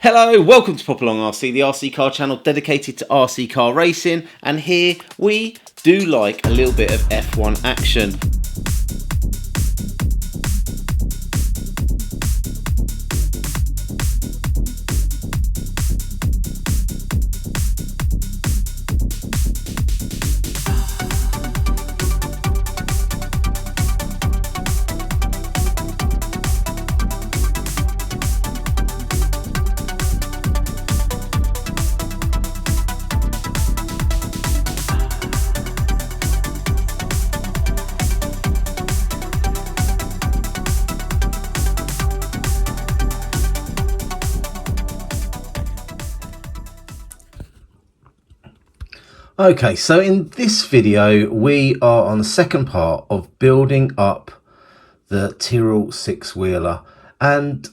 Hello, welcome to Pop Along RC, the RC car channel dedicated to RC car racing, and here we do like a little bit of F1 action. Okay, so in this video we are on the second part of building up the Tyrrell six-wheeler, and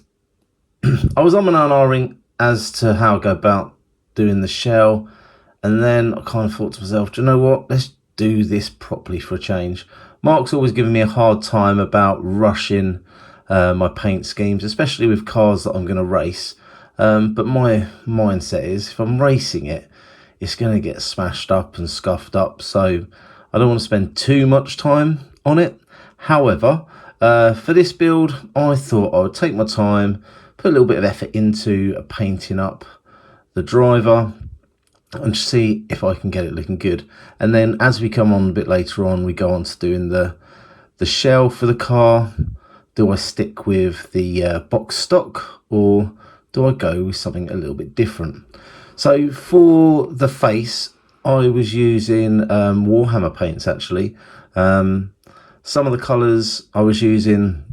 I was on and ahhing as to how I go about doing the shell, and then I kind of thought to myself, do you know what, let's do this properly for a change. Mark's always given me a hard time about rushing my paint schemes, especially with cars that I'm going to race, but my mindset is if I'm racing it, it's going to get smashed up and scuffed up, so I don't want to spend too much time on it. However, for this build, I thought I would take my time, put a little bit of effort into painting up the driver and see if I can get it looking good. And then as we come on a bit later on, we go on to doing the shell for the car. Do I stick with the box stock, or do I go with something a little bit different? So for the face, I was using Warhammer paints actually. Some of the colours I was using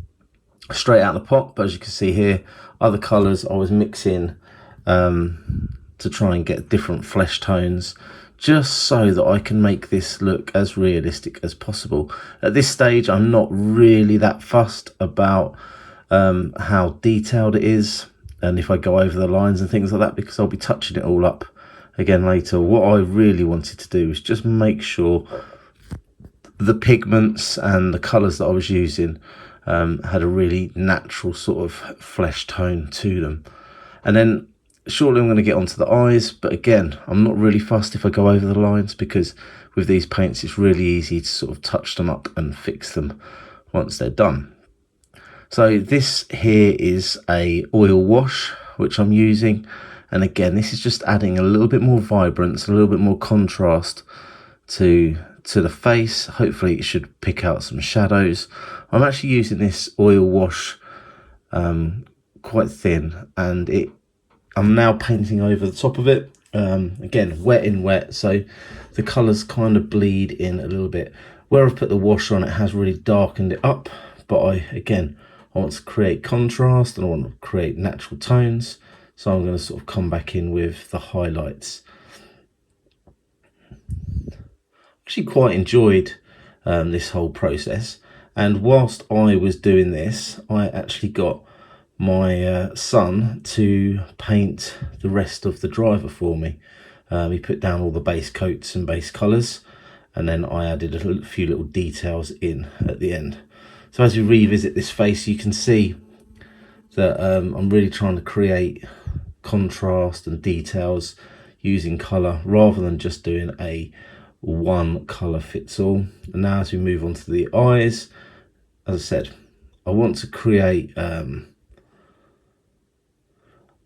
straight out of the pot, but as you can see here, other colours I was mixing to try and get different flesh tones, just so that I can make this look as realistic as possible. At this stage, I'm not really that fussed about how detailed it is, and if I go over the lines and things like that, because I'll be touching it all up again later. What I really wanted to do was just make sure the pigments and the colours that I was using had a really natural sort of flesh tone to them. And then shortly I'm going to get onto the eyes, but again, I'm not really fussed if I go over the lines, because with these paints it's really easy to sort of touch them up and fix them once they're done. So this here is a oil wash which I'm using, and again this is just adding a little bit more vibrance, a little bit more contrast to the face. Hopefully it should pick out some shadows. I'm actually using this oil wash quite thin, and I'm now painting over the top of it. Again, wet in wet, so the colours kind of bleed in a little bit. Where I've put the wash on, it has really darkened it up, but I want to create contrast and I want to create natural tones, so I'm going to sort of come back in with the highlights. Actually quite enjoyed this whole process, and whilst I was doing this, I actually got my son to paint the rest of the driver for me. He put down all the base coats and base colours, and then I added a few little details in at the end. So as we revisit this face, you can see that I'm really trying to create contrast and details using colour, rather than just doing a one colour fits all. And now as we move on to the eyes, as I said, I want to create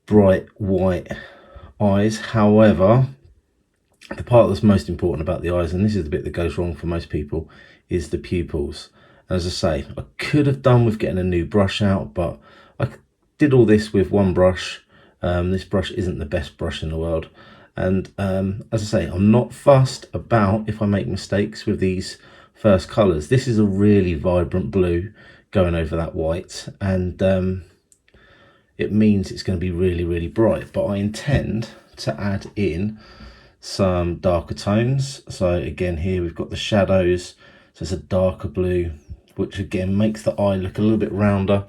bright white eyes. However, the part that's most important about the eyes, and this is the bit that goes wrong for most people, is the pupils. As I say, I could have done with getting a new brush out, but I did all this with one brush. This brush isn't the best brush in the world, and as I say, I'm not fussed about if I make mistakes with these first colours. This is a really vibrant blue going over that white, and it means it's going to be really, really bright, but I intend to add in some darker tones. So again, here we've got the shadows, so it's a darker blue, which again makes the eye look a little bit rounder,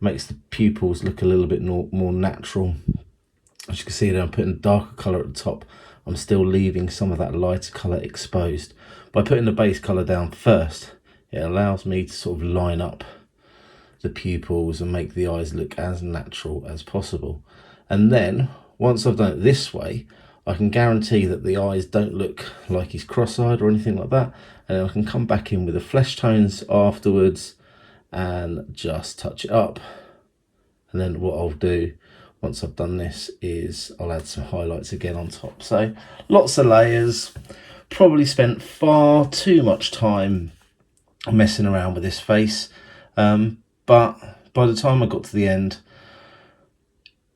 makes the pupils look a little bit more natural. As you can see there, I'm putting a darker colour at the top. I'm still leaving some of that lighter colour exposed. By putting the base colour down first, it allows me to sort of line up the pupils and make the eyes look as natural as possible. And then once I've done it this way, I can guarantee that the eyes don't look like he's cross-eyed or anything like that. And then I can come back in with the flesh tones afterwards and just touch it up. And then what I'll do once I've done this is I'll add some highlights again on top. So lots of layers, probably spent far too much time messing around with this face. But by the time I got to the end,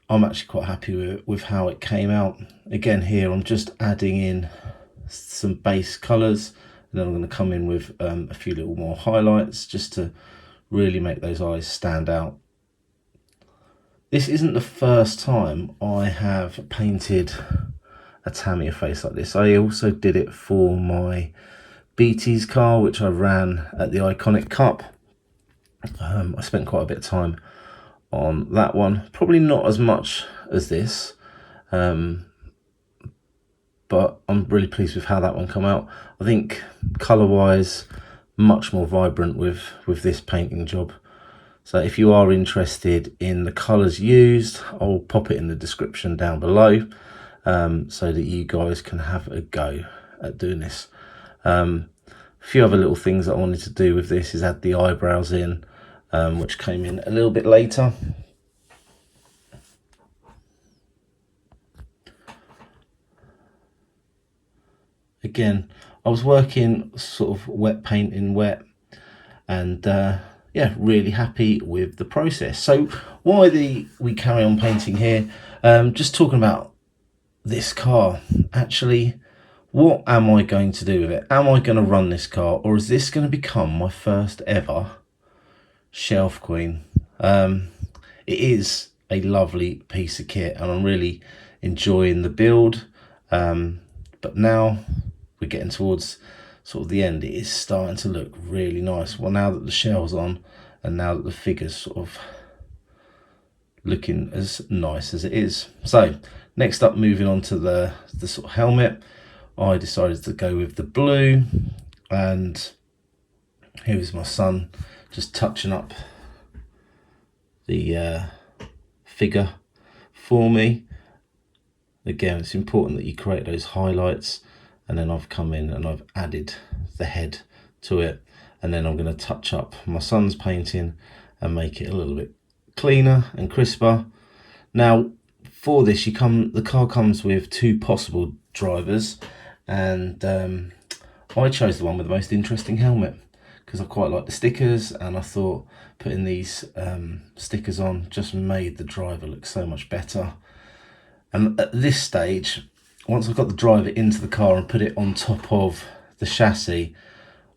I'm actually quite happy with how it came out. Again, here I'm just adding in some base colours, and then I'm going to come in with a few little more highlights just to really make those eyes stand out. This isn't the first time I have painted a Tamiya face like this. I also did it for my BT's car, which I ran at the Iconic Cup. I spent quite a bit of time on that one, probably not as much as this, but I'm really pleased with how that one come out. I think color wise much more vibrant with this painting job. So if you are interested in the colors used, I'll pop it in the description down below, so that you guys can have a go at doing this. A few other little things that I wanted to do with this is add the eyebrows in, which came in a little bit later. Again, I was working sort of wet paint in wet, and yeah, really happy with the process. So why we carry on painting here, just talking about this car. Actually, what am I going to do with it? Am I going to run this car, or is this going to become my first ever shelf queen? It is a lovely piece of kit and I'm really enjoying the build, but now we're getting towards sort of the end. It is starting to look really nice. Well, now that the shell's on and now that the figure's sort of looking as nice as it is. So next up, moving on to the sort of helmet, I decided to go with the blue, and here is my son just touching up the figure for me. Again, it's important that you create those highlights, and then I've come in and I've added the head to it, and then I'm going to touch up my son's painting and make it a little bit cleaner and crisper. Now for this, the car comes with two possible drivers, and I chose the one with the most interesting helmet because I quite like the stickers, and I thought putting these stickers on just made the driver look so much better. And at this stage, once I've got the driver into the car and put it on top of the chassis,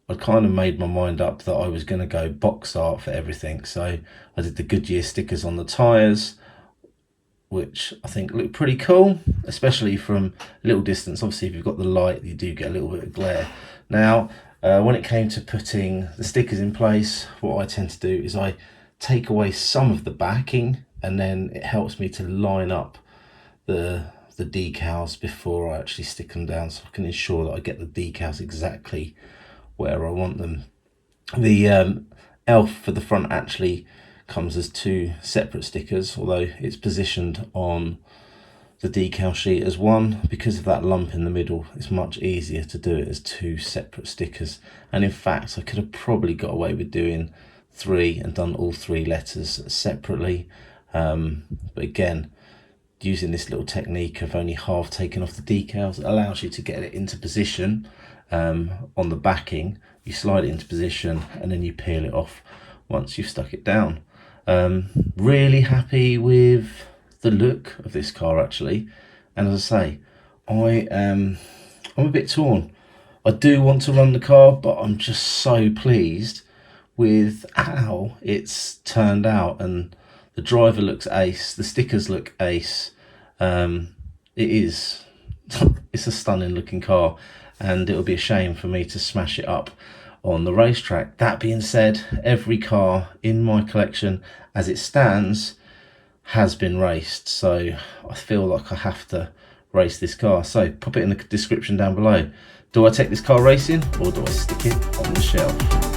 I kind of made my mind up that I was going to go box art for everything. So I did the Goodyear stickers on the tyres, which I think look pretty cool, especially from a little distance. Obviously, if you've got the light, you do get a little bit of glare. Now, when it came to putting the stickers in place, what I tend to do is I take away some of the backing, and then it helps me to line up the decals before I actually stick them down, so I can ensure that I get the decals exactly where I want them. The elf for the front actually comes as two separate stickers, although it's positioned on the decal sheet as one. Because of that lump in the middle, it's much easier to do it as two separate stickers. And in fact, I could have probably got away with doing three and done all three letters separately, but again, using this little technique of only half taking off the decals allows you to get it into position on the backing. You slide it into position and then you peel it off once you've stuck it down. Really happy with the look of this car actually, and as I say, I'm a bit torn. I do want to run the car, but I'm just so pleased with how it's turned out, and the driver looks ace, the stickers look ace. It's a stunning looking car, and it would be a shame for me to smash it up on the racetrack. That being said, every car in my collection as it stands has been raced, so I feel like I have to race this car. So pop it in the description down below. Do I take this car racing, or do I stick it on the shelf?